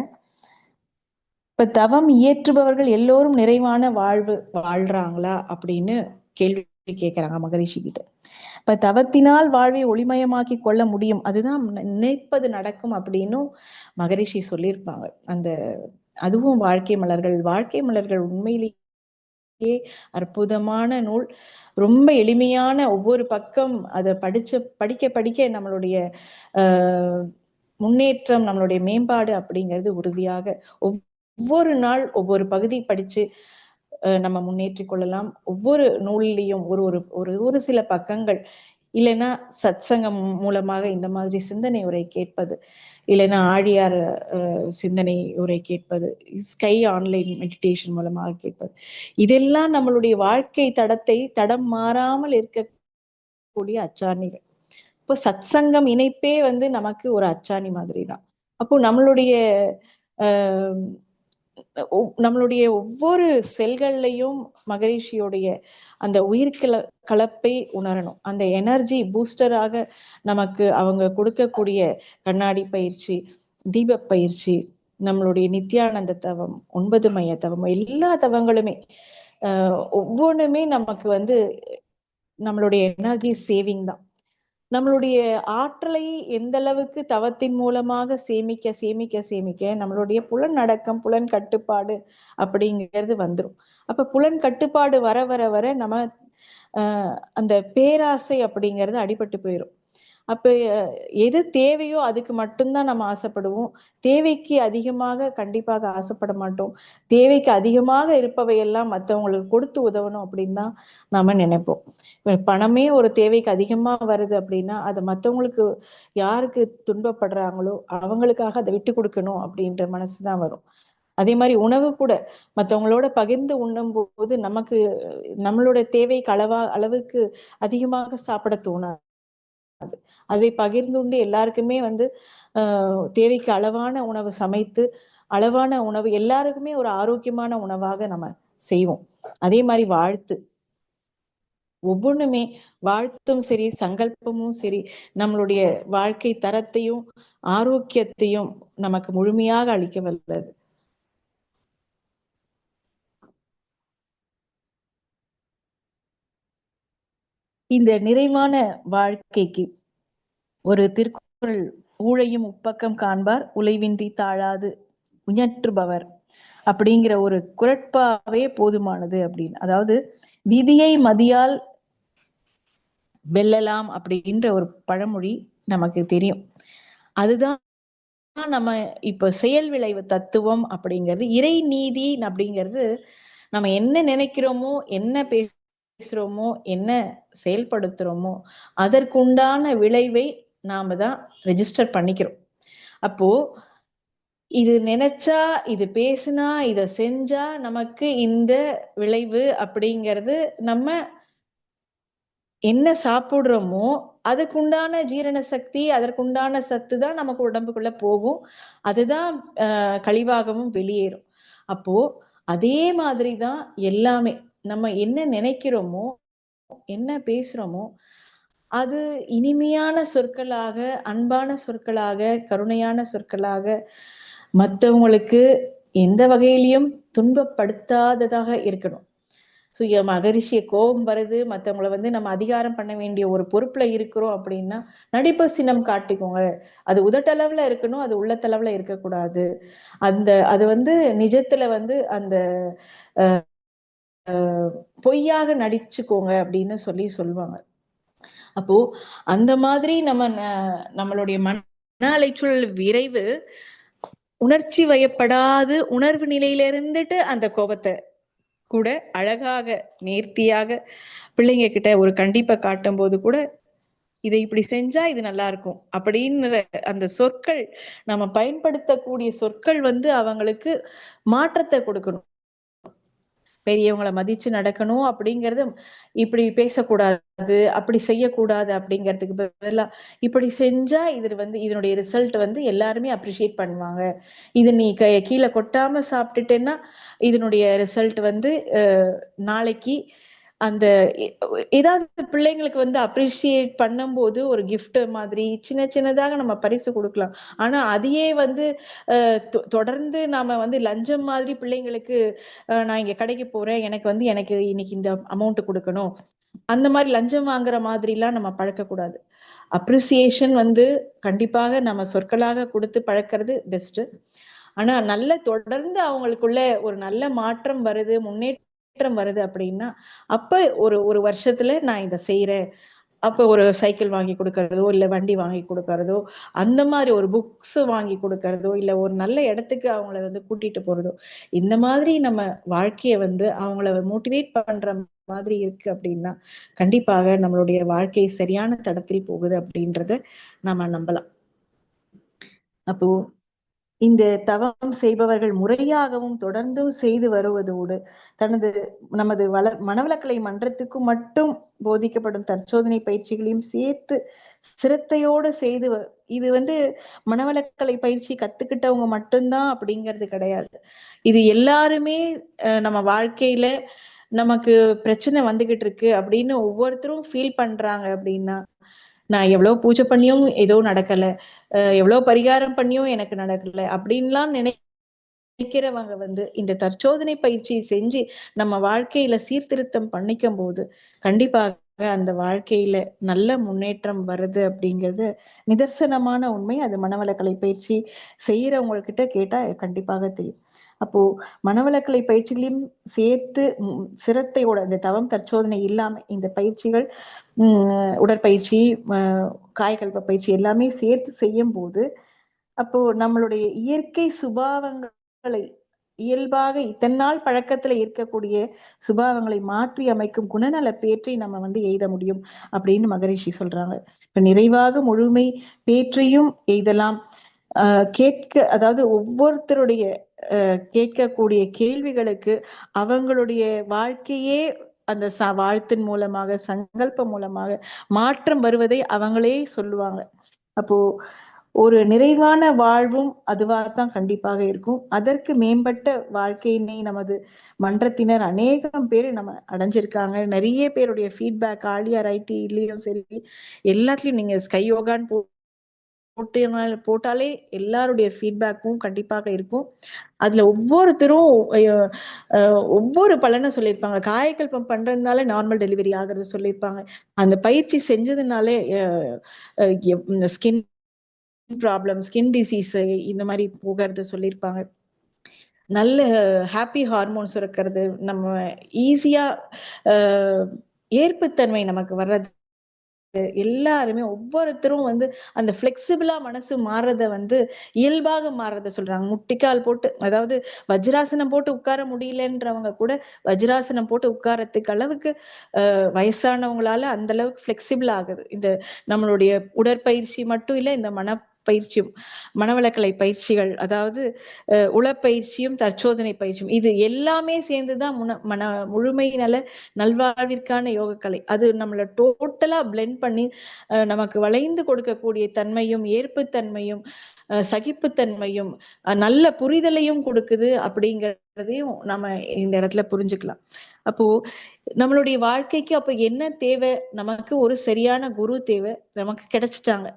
இப்ப தவம் இயற்றுபவர்கள் எல்லோரும் நிறைவான வாழ்வு வாழ்றாங்களா அப்படின்னு கேள்வி கேட்கிறாங்க மகரிஷி கிட்ட. இப்ப தவத்தினால் வாழ்வை ஒளிமயமாக்கி கொள்ள முடியும், அதுதான் நினைப்பது நடக்கும் அப்படின்னும் மகரிஷி சொல்லியிருப்பாங்க. அதுவும் வாழ்க்கை மலர்கள் உண்மையிலேயே அற்புதமான நூல். ரொம்ப எளிமையான ஒவ்வொரு பக்கம் அதை படிக்க படிக்க நம்மளுடைய முன்னேற்றம், நம்மளுடைய மேம்பாடு அப்படிங்கிறது உறுதியாக ஒவ்வொரு நாள் ஒவ்வொரு பகுதி படிச்சு நம்ம முன்னேற்றி கொள்ளலாம். ஒவ்வொரு நூலிலையும் ஒரு சில பக்கங்கள், இல்லைன்னா சத்சங்கம் மூலமாக இந்த மாதிரி சிந்தனை உரை கேட்பது, இல்லைன்னா ஆழியார் சிந்தனை உரை கேட்பது, ஸ்கை ஆன்லைன் மெடிடேஷன் மூலமாக கேட்பது, இதெல்லாம் நம்மளுடைய வாழ்க்கை தடம் மாறாமல் இருக்கக்கூடிய அச்சாணிகள். இப்போ சத்சங்கம் இணைப்பே நமக்கு ஒரு அச்சாணி மாதிரி தான். அப்போ நம்மளுடைய ஒவ்வொரு செல்கள்லையும் மகரிஷியோடைய அந்த கலப்பை உணரணும். அந்த எனர்ஜி பூஸ்டராக நமக்கு அவங்க கொடுக்கக்கூடிய கண்ணாடி பயிற்சி, தீப பயிற்சி, நம்மளுடைய நித்யானந்த தவம், 9 மைய தவம், எல்லா தவங்களுமே ஒவ்வொன்றுமே நமக்கு நம்மளுடைய எனர்ஜி சேவிங் தான். நம்மளுடைய ஆற்றலை எந்த அளவுக்கு தவத்தின் மூலமாக சேமிக்க சேமிக்க சேமிக்க நம்மளுடைய புலன் அடக்கம், புலன் கட்டுப்பாடு அப்படிங்கிறது வந்துடும். அப்ப புலன் கட்டுப்பாடு வர வர வர நம்ம அந்த பேராசை அப்படிங்கிறது அடிபட்டு போயிடும். அப்ப எது தேவையோ அதுக்கு மட்டும்தான் நம்ம ஆசைப்படுவோம். தேவைக்கு அதிகமாக கண்டிப்பாக ஆசைப்பட மாட்டோம். தேவைக்கு அதிகமாக இருப்பவையெல்லாம் மற்றவங்களுக்கு கொடுத்து உதவணும் அப்படின்னு தான் நாம நினைப்போம். பணமே ஒரு தேவைக்கு அதிகமா வருது அப்படின்னா அதை மற்றவங்களுக்கு, யாருக்கு துன்பப்படுறாங்களோ அவங்களுக்காக அதை விட்டு கொடுக்கணும் அப்படின்ற மனசுதான் வரும். அதே மாதிரி உணவு கூட மற்றவங்களோட பகிர்ந்து உண்ணும் போது நமக்கு நம்மளோட தேவைக்கு அளவுக்கு அதிகமாக சாப்பிட தோணாது. அதை பகிர்ந்துண்டு எல்லாருக்குமே தேவைக்கு அளவான உணவு சமைத்து, அளவான உணவு எல்லாருக்குமே ஒரு ஆரோக்கியமான உணவாக நம்ம செய்வோம். அதே மாதிரி ஒவ்வொன்றுமே வாழ்த்தும் சரி, சங்கல்பமும் சரி, நம்மளுடைய வாழ்க்கை தரத்தையும் ஆரோக்கியத்தையும் நமக்கு முழுமையாக அளிக்க வல்லது. இந்த நிறைவான வாழ்க்கைக்கு ஒரு திருக்குறள், ஊழையும் உப்பக்கம் காண்பார் உழைவின்றி தாழாது உஞற்றுபவர் அப்படிங்கிற ஒரு குரட்பாவே போதுமானது அப்படின்னு. அதாவது விதியை மதியால் வெல்லலாம் அப்படின்ற ஒரு பழமொழி நமக்கு தெரியும். அதுதான் நம்ம இப்ப செயல் விளைவு தத்துவம் அப்படிங்கிறது. இறை நீதி அப்படிங்கிறது நம்ம என்ன நினைக்கிறோமோ, என்ன பேசுறோமோ, என்ன செயல்படுத்துறோமோ அதற்குண்டான விளைவை நாம தான் ரெஜிஸ்டர் பண்ணிக்கிறோம். அப்போ இது நினைச்சா, இது பேசினா, இதை செஞ்சா நமக்கு இந்த விளைவு அப்படிங்கிறது நம்ம என்ன சாப்பிடுறோமோ அதற்குண்டான ஜீரண சக்தி, அதற்குண்டான சத்து தான் நமக்கு உடம்புக்குள்ள போகும். அதுதான் கழிவாகவும் வெளியேறும். அப்போ அதே மாதிரி தான் எல்லாமே. நம்ம என்ன நினைக்கிறோமோ, என்ன பேசுறோமோ, அது இனிமையான சொற்களாக, அன்பான சொற்களாக, கருணையான சொற்களாக, மத்தவங்களுக்கு எந்த வகையிலும் துன்பப்படுத்தாததாக இருக்கணும். ஸோ மகரிஷிய கோபம் வருது, மற்றவங்கள வந்து நம்ம அதிகாரம் பண்ண வேண்டிய ஒரு பொறுப்புல இருக்கிறோம் அப்படின்னா, நடிப்பு சின்னம் காட்டிக்கோங்க. அது உதட்டளவுல இருக்கணும், அது உள்ளத்தளவுல இருக்கக்கூடாது. அது வந்து நிஜத்துல வந்து அந்த பொய்யாக நடிச்சுக்கோங்க அப்படின்னு சொல்லுவாங்க. அப்போ அந்த மாதிரி நம்மளுடைய மன அலைச்சல் விரைவு உணர்ச்சி வயப்படாது உணர்வு நிலையில இருந்துட்டு அந்த கோபத்தை கூட அழகாக நேர்த்தியாக பிள்ளைங்க கிட்ட ஒரு கண்டிப்பை காட்டும் போது கூட இதை இப்படி செஞ்சா இது நல்லா இருக்கும் அப்படின்ற அந்த சொற்கள், நம்ம பயன்படுத்தக்கூடிய சொற்கள் வந்து அவங்களுக்கு மாற்றத்தை கொடுக்கணும். பெரியவங்களை மதிச்சு நடக்கணும் அப்படிங்கறது, இப்படி பேசக்கூடாது, அப்படி செய்யக்கூடாது அப்படிங்கிறதுக்கு பதிலா இப்படி செஞ்சா இதனுடைய ரிசல்ட் வந்து எல்லாருமே அப்ரிஷியேட் பண்ணுவாங்க. இது நீ கீழே கொட்டாம சாப்பிட்டுட்டேன்னா இதனுடைய ரிசல்ட் வந்து நாளைக்கு அந்த ஏதாவது பிள்ளைங்களுக்கு வந்து அப்ரிஷியேட் பண்ணும்போது ஒரு கிஃப்ட் மாதிரி சின்ன சின்னதாக நம்ம பரிசு கொடுக்கலாம். ஆனா அதையே வந்து தொடர்ந்து நாம வந்து லஞ்சம் மாதிரி பிள்ளைங்களுக்கு நான் இங்க கடைக்கு போறேன், எனக்கு இன்னைக்கு இந்த அமௌண்ட் கொடுக்கணும், அந்த மாதிரி லஞ்சம் வாங்குற மாதிரிலாம் நம்ம பழக்கக்கூடாது. அப்ரிசியேஷன் வந்து கண்டிப்பாக நம்ம சொற்களாக கொடுத்து பழக்கிறது பெஸ்ட். ஆனா தொடர்ந்து அவங்களுக்குள்ள ஒரு நல்ல மாற்றம் வருது, முன்னேற்றம் வருது அப்படின்னா அப்ப ஒரு வருஷத்துல நான் இதை செய்யறேன், அப்போ ஒரு சைக்கிள் வாங்கி கொடுக்கறதோ, இல்ல வண்டி வாங்கி கொடுக்கறதோ, அந்த மாதிரி ஒரு புக்ஸ் வாங்கி கொடுக்கறதோ, இல்ல ஒரு நல்ல இடத்துக்கு அவங்கள வந்து கூட்டிட்டு போறதோ, இந்த மாதிரி நம்ம வாழ்க்கைய வந்து அவங்கள மோட்டிவேட் பண்ற மாதிரி இருக்கு அப்படின்னா கண்டிப்பாக நம்மளுடைய வாழ்க்கை சரியான தடத்தில் போகுது அப்படின்றத நம்ம நம்பலாம். அப்போ இந்த தவம் செய்பவர்கள் முறையாகவும் தொடர்ந்தும் செய்து வருவதோடு நமது மனவளக்கலை மன்றத்துக்கும் மட்டும் போதிக்கப்படும் தற்சோதனை பயிற்சிகளையும் சேர்த்து சிரத்தையோடு செய்து இது வந்து மனவளக்கலை பயிற்சி கத்துக்கிட்டவங்க மட்டும்தான் அப்படிங்கிறது கிடையாது. இது எல்லாருமே நம்ம வாழ்க்கையில நமக்கு பிரச்சனை வந்துகிட்டு இருக்கு அப்படின்னு ஒவ்வொருத்தரும் ஃபீல் பண்றாங்க அப்படின்னா, நான் எவ்வளவு பூஜை பண்ணியும் ஏதோ நடக்கல, எவ்வளவு பரிகாரம் பண்ணியும் எனக்கு நடக்கல அப்படின்லாம் நினைக்கிறவங்க வந்து இந்த தற்சோதனை பயிற்சியை செஞ்சு நம்ம வாழ்க்கையில சீர்திருத்தம் பண்ணிக்கும் போது கண்டிப்பாக அந்த வாழ்க்கையில நல்ல முன்னேற்றம் வருது அப்படிங்கிறது நிதர்சனமான உண்மை. அது மனவளக்கலை பயிற்சி செய்யறவங்ககிட்ட கேட்டா கண்டிப்பாக தெரியும். அப்போ மனவளக்கலை பயிற்சிகளையும் சேர்த்து சிரத்தையோட இந்த தவம் தற்சோதனை இல்லாம இந்த பயிற்சிகள் உடற்பயிற்சி, காயகல்ப பயிற்சி எல்லாமே சேர்த்து செய்யும் போது அப்போ நம்மளுடைய இயற்கை சுபாவங்களை இயல்பாக இத்தனால் பழக்கத்துல இருக்கக்கூடிய சுபாவங்களை மாற்றி அமைக்கும் குணநல பேற்றை நம்ம வந்து எய்த முடியும் அப்படின்னு மகரிஷி சொல்றாங்க. இப்ப நிறைவாக முழுமை பேற்றையும் எய்தலாம். அதாவது ஒவ்வொருத்தருடைய கேட்கக்கூடிய கேள்விகளுக்கு அவங்களுடைய வாழ்க்கையே அந்த வாழ்த்தின் மூலமாக, சங்கல்பம் மூலமாக மாற்றம் வருவதை அவங்களே சொல்லுவாங்க. அப்போ ஒரு நிறைவான வாழ்வும் அதுவாகத்தான் கண்டிப்பாக இருக்கும். அதற்கு மேம்பட்ட வாழ்க்கையினை நமது மன்றத்தினர் அநேகம் பேர் நம்ம அடைஞ்சிருக்காங்க. நிறைய பேருடைய ஃபீட்பேக் ஆலியார் ஐடிலையும் சரி, எல்லாத்துலயும் நீங்க ஸ்கை யோகான்னு போட்டாலே எல்லாருடைய ஃபீட்பேக்கும் கண்டிப்பாக இருக்கும். அதுல ஒவ்வொருத்தரும் ஒவ்வொரு பலனை சொல்லியிருப்பாங்க. காயகல்பம் பண்றதுனால நார்மல் டெலிவரி ஆகிறது சொல்லியிருப்பாங்க. அந்த பயிற்சி செஞ்சதுனாலே ஸ்கின் ப்ராப்ளம், ஸ்கின் டிசீஸ் இந்த மாதிரி போகிறது சொல்லியிருப்பாங்க. நல்ல ஹாப்பி ஹார்மோன்ஸ் இருக்கிறது, நம்ம ஈஸியா ஏற்புத்தன்மை நமக்கு வர்றது, எல்லாருமே ஒவ்வொருத்தரும் வந்து அந்த பிளெக்சிபிளா மனசு மாறுறத வந்து இயல்பாக மாறுறத சொல்றாங்க. முட்டிக்கால் போட்டு, அதாவது வஜ்ராசனம் போட்டு உட்கார முடியலன்றவங்க கூட வஜ்ராசனம் போட்டு உட்காரத்துக்கு அளவுக்கு வயசானவங்களால அந்த அளவுக்கு பிளெக்சிபிள் ஆகுது. இந்த நம்மளுடைய உடற்பயிற்சி மட்டும் இல்லை, இந்த பயிற்சியும், மனவளக்கலை பயிற்சிகள், அதாவது உளப்பயிற்சியும் தற்சோதனை பயிற்சியும், இது எல்லாமே சேர்ந்துதான் முழுமை நல நல்வாழ்விற்கான யோகக்கலை. அது நம்மள டோட்டலா பிளெண்ட் பண்ணி நமக்கு வளைந்து கொடுக்கக்கூடிய தன்மையும், ஏற்புத்தன்மையும், சகிப்புத்தன்மையும், நல்ல புரிதலையும் கொடுக்குது அப்படிங்கிறதையும் நம்ம இந்த இடத்துல புரிஞ்சுக்கலாம். அப்போ நம்மளுடைய வாழ்க்கைக்கு அப்ப என்ன தேவை? நமக்கு ஒரு சரியான குரு தேவை. நமக்கு கிடைச்சிட்டாங்க.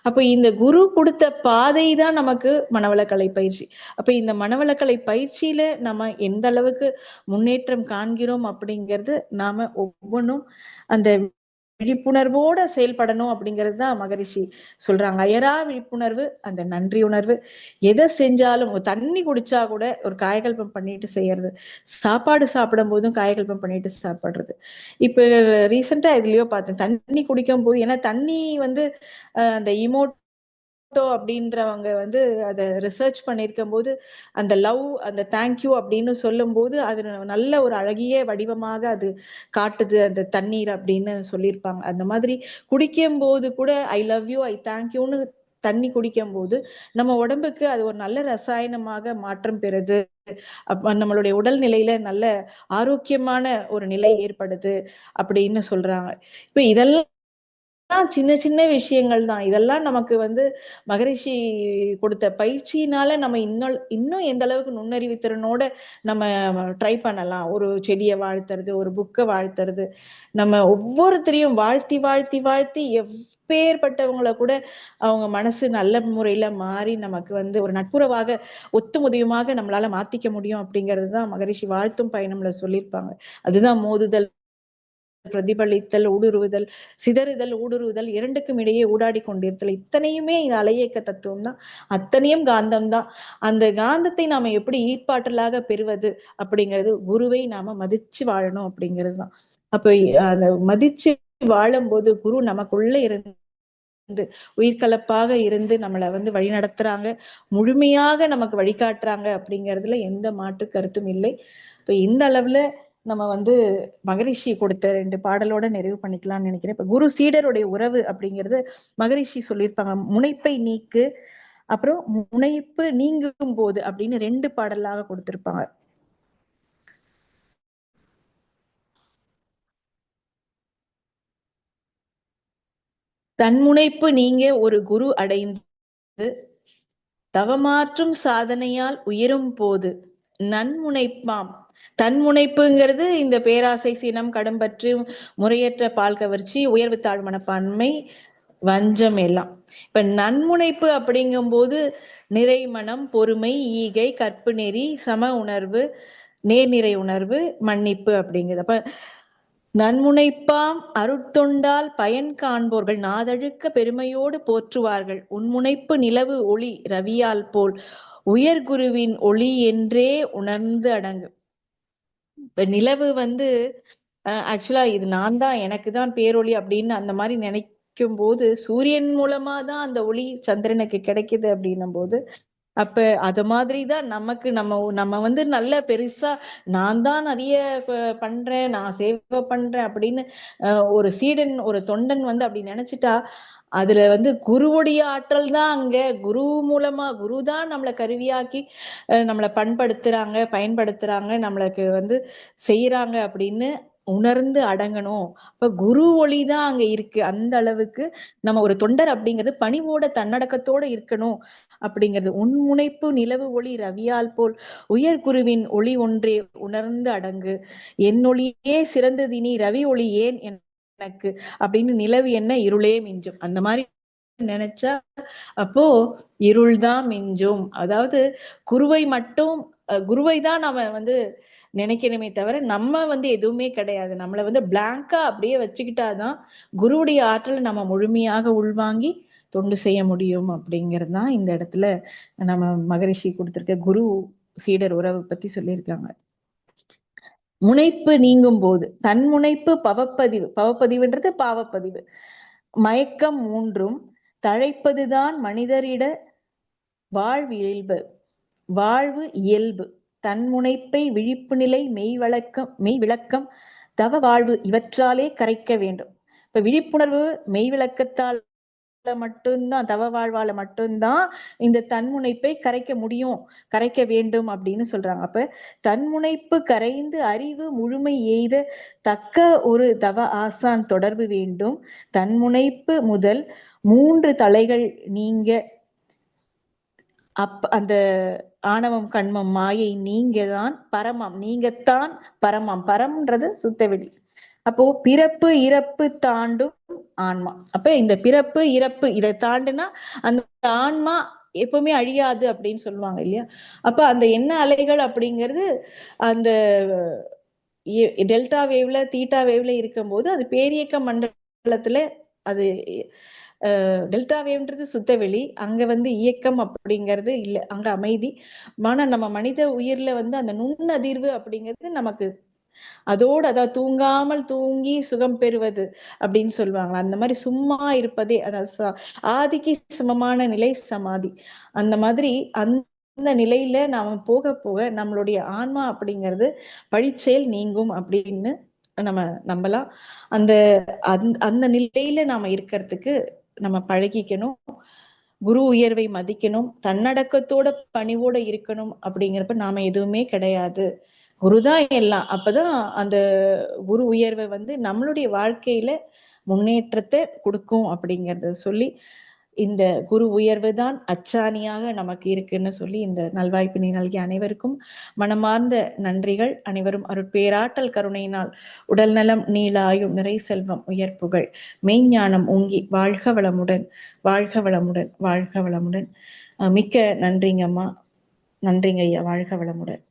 அப்ப இந்த குரு கொடுத்த பாதை தான் நமக்கு மனவளக்கலை பயிற்சி. அப்ப இந்த மனவளக்கலை பயிற்சியில நம்ம எந்த அளவுக்கு முன்னேற்றம் காண்கிறோம் அப்படிங்கிறது நாம ஒவ்வொன்றும் அந்த விழிப்புணர்வோட செயல்படணும் அப்படிங்கிறது தான் மகரிஷி சொல்றாங்க. அயரா விழிப்புணர்வு, அந்த நன்றி உணர்வு. எதை செஞ்சாலும் தண்ணி குடிச்சா கூட ஒரு காயகல்பம் பண்ணிட்டு செய்யறது, சாப்பாடு சாப்பிடும் போதும் காயகல்பம் பண்ணிட்டு சாப்பிடுறது. இப்ப ரீசெண்டா எதுலயோ பார்த்தேன், தண்ணி குடிக்கும் போது, ஏன்னா தண்ணி வந்து அந்த அப்படின்றவங்க வந்து அதை ரிசர்ச் பண்ணிருக்கும் போது அந்த லவ், அந்த தேங்க்யூ அப்படின்னு சொல்லும் போது அது நல்ல ஒரு அழகிய வடிவமாக அது காட்டுது அந்த தண்ணீர் அப்படின்னு சொல்லியிருப்பாங்க. அந்த மாதிரி குடிக்கும் போது கூட ஐ லவ் யூ, ஐ தேங்க்யூன்னு தண்ணி குடிக்கும் போது நம்ம உடம்புக்கு அது ஒரு நல்ல ரசாயனமாக மாற்றம் பெறுது. நம்மளுடைய உடல்நிலையில நல்ல ஆரோக்கியமான ஒரு நிலை ஏற்படுது அப்படின்னு சொல்றாங்க. இப்ப இதெல்லாம் சின்ன சின்ன விஷயங்கள் தான். இதெல்லாம் நமக்கு வந்து மகரிஷி கொடுத்த பயிற்சியினால நம்ம இன்னும் எந்த அளவுக்கு நுண்ணறிவு திறனோட நம்ம ட்ரை பண்ணலாம். ஒரு செடியை வாழ்த்துறது, ஒரு புக்கை வாழ்த்துறது, நம்ம ஒவ்வொருத்தரையும் வாழ்த்தி வாழ்த்தி வாழ்த்தி எப்பேற்பட்டவங்களை கூட அவங்க மனசு நல்ல முறையில மாறி நமக்கு வந்து ஒரு நட்புறவாக ஒத்துமுதியுமாக நம்மளால மாத்திக்க முடியும் அப்படிங்கிறது தான் மகரிஷி வாழ்த்தும் பயணம்ல சொல்லியிருப்பாங்க. அதுதான் மோதுதல், பிரதிபலித்தல், ஊடுருவுதல், சிதறுதல், ஊடுருவுதல், இரண்டுக்கும் இடையே ஊடாடி கொண்டிருத்தல், இத்தனையுமே இந்த அலையேக்க தத்துவம் தான். அத்தனையும் காந்தம் தான். அந்த காந்தத்தை நாம எப்படி ஈர்ப்பாற்றலாக பெறுவது அப்படிங்கிறது, குருவை நாம மதிச்சு வாழணும் அப்படிங்கிறது தான். அப்ப அந்த மதிச்சு வாழும்போது குரு நமக்குள்ள இருந்து உயிர்கலப்பாக இருந்து நம்மளை வந்து வழி நடத்துறாங்க, முழுமையாக நமக்கு வழிகாட்டுறாங்க அப்படிங்கிறதுல எந்த மாற்று கருத்தும் இல்லை. இப்ப இந்த அளவுல நம்ம வந்து மகரிஷி கொடுத்த 2 பாடலோட நிறைவு பண்ணிக்கலாம்னு நினைக்கிறேன். இப்ப குரு சீடருடைய உறவு அப்படிங்கிறது மகரிஷி சொல்லியிருப்பாங்க. முனைப்பை நீக்கு, அப்புறம் முனைப்பு நீங்கும் போது அப்படின்னு 2 பாடலாக கொடுத்திருப்பாங்க. தன்முனைப்பு நீங்க ஒரு குரு அடைந்து தவமாற்றும் சாதனையால் உயரும் போது நன்முனைப்பாம். தன்முனைப்புங்கிறது இந்த பேராசை, சினம், கடும்பற்று, முறையற்ற பால் கவர்ச்சி, உயர்வு தாழ் மனப்பான்மை, வஞ்சம் எல்லாம். இப்ப நன்முனைப்பு அப்படிங்கும்போது நிறைமனம், பொறுமை, ஈகை, கற்பு நெறி, சம உணர்வு, நேர்நிறை உணர்வு, மன்னிப்பு அப்படிங்கிறது. அப்ப நன்முனைப்பாம் அருட்தொண்டால் பயன் காண்போர்கள் நாதழுக்க பெருமையோடு போற்றுவார்கள். உன்முனைப்பு நிலவு ஒளி ரவியால் போல் உயர்குருவின் ஒளி என்றே உணர்ந்து அடங்கு. இப்ப நிலவு வந்து ஆக்சுவலா இது நான் தான், எனக்கு தான் பேரொளி அப்படின்னு அந்த மாதிரி நினைக்கும் போது சூரியன் மூலமா தான் அந்த ஒளி சந்திரனுக்கு கிடைக்குது அப்படின்னும் போது, அப்ப அது மாதிரிதான் நமக்கு நம்ம நம்ம வந்து நல்ல பெருசா நான் தான் நிறைய பண்றேன், நான் சேவை பண்றேன் அப்படின்னு ஒரு சீடன், ஒரு தொண்டன் வந்து அப்படி நினைச்சிட்டா அதுல வந்து குருவுடைய ஆற்றல் தான் அங்க. குரு மூலமா குரு தான் நம்மளை கருவியாக்கி நம்மளை பண்படுத்துறாங்க, பயன்படுத்துறாங்க, நம்மளுக்கு வந்து செய்யறாங்க அப்படின்னு உணர்ந்து அடங்கணும். இப்ப குரு ஒளிதான் அங்க இருக்கு. அந்த அளவுக்கு நம்ம ஒரு தொண்டர் அப்படிங்கிறது பணிவோட தன்னடக்கத்தோட இருக்கணும் அப்படிங்கிறது. உன்முனைப்பு நிலவு ஒளி ரவியால் போல் உயர் குருவின் ஒளி ஒன்றே உணர்ந்து அடங்கு. என் ஒளியே சிறந்ததினி ரவி ஒளி ஏன் எனக்கு அப்படின்னு நிலவு என்ன இருளே மிஞ்சும். அந்த மாதிரி நினைச்சா அப்போ இருள் தான் மிஞ்சும். அதாவது குருவை மட்டும் குருவை தான் நம்ம வந்து நினைக்கணுமே தவிர நம்ம வந்து எதுவுமே கிடையாது. நம்மளை வந்து பிளாங்கா அப்படியே வச்சுக்கிட்டாதான் குருவுடைய ஆற்றலை நம்ம முழுமையாக உள்வாங்கி தொண்டு செய்ய முடியும் அப்படிங்கிறது தான் இந்த இடத்துல நம்ம மகரிஷி கொடுத்திருக்க குரு சீடர் உறவு பத்தி சொல்லியிருக்காங்க. முனைப்பு நீங்கும் போது தன்முனைப்பு பவப்பதிவு, பவப்பதிவுன்றது பாவப்பதிவு, மயக்கம் மூன்றும் தழைப்பதுதான் மனிதரிட வாழ்வு இயல்பு, வாழ்வு இயல்பு. தன்முனைப்பை விழிப்பு நிலை மெய் விளக்கம் தவ வாழ்வு இவற்றாலே கரைக்க வேண்டும். இப்ப விழிப்புணர்வு மெய் விளக்கத்தால் மட்டும்தான், தவ வாழ்வால மட்டும்தான் இந்த தன்முனைப்பை கரைக்க முடியும், கரைக்க வேண்டும் அப்படின்னு சொல்றாங்க. அப்ப தன்முனைப்பு கரைந்து அறிவு முழுமை எய்த தக்க ஒரு தவ ஆசான் தொடர்பு வேண்டும். தன்முனைப்பு முதல் 3 தலைகள் நீங்க அந்த ஆணவம் கண்மம் மாயை நீங்கதான் பரமம், நீங்கத்தான் பரமம். பரம்ன்றது சுத்தவெளி. அப்போ பிறப்பு இறப்பு தாண்டும் ஆன்மா. அப்ப இந்த பிறப்பு இறப்பு இதை தாண்டுனா அந்த ஆன்மா எப்பவுமே அழியாது அப்படின்னு சொல்லுவாங்க இல்லையா? அப்ப அந்த எண்ண அலைகள் அப்படிங்கிறது அந்த டெல்டா வேவ்ல தீட்டா வேவ்ல இருக்கும்போது அது பேரியக்க மண்டலத்துல அது டெல்டா வேவ்ன்றது சுத்தவெளி, அங்க இயக்கம் அப்படிங்கிறது இல்லை, அங்க அமைதி. ஆனா நம்ம மனித உயிர்ல அந்த நுண்ணதிர்வு அப்படிங்கிறது நமக்கு அதோடு அதாவது தூங்காமல் தூங்கி சுகம் பெறுவது அப்படின்னு சொல்லுவாங்க. அந்த மாதிரி சும்மா இருப்பதே அதாவது ஆதிக்கு சமமான நிலை சமாதி. அந்த மாதிரி அந்த நிலையில நாம போக போக நம்மளுடைய ஆன்மா அப்படிங்கிறது பழிச்செயல் நீங்கும் அப்படின்னு நம்ம நம்பலாம். அந்த அந்த நிலையில நாம இருக்கிறதுக்கு நம்ம பழகிக்கணும். குரு உயர்வை மதிக்கணும், தன்னடக்கத்தோட பணிவோட இருக்கணும். அப்படிங்கிறப்ப நாம எதுவுமே கிடையாது, குருதான் எல்லாம். அப்பதான் அந்த குரு உயர்வை நம்மளுடைய வாழ்க்கையில முன்னேற்றத்தை கொடுக்கும் அப்படிங்கறத சொல்லி, இந்த குரு உயர்வு தான் அச்சாணியாக நமக்கு இருக்குன்னு சொல்லி இந்த நல்வாய்ப்பினை நல்கிய அனைவருக்கும் மனமார்ந்த நன்றிகள். அனைவரும் அருட்பேராற்றல் கருணையினால் உடல் நலம், நீளாயும், நிறை செல்வம், உயர் புகழ், மெய்ஞானம் ஓங்கி வாழ்க வளமுடன், வாழ்க வளமுடன், வாழ்க வளமுடன். மிக்க நன்றிங்க அம்மா, நன்றிங்க ஐயா, வாழ்க வளமுடன்.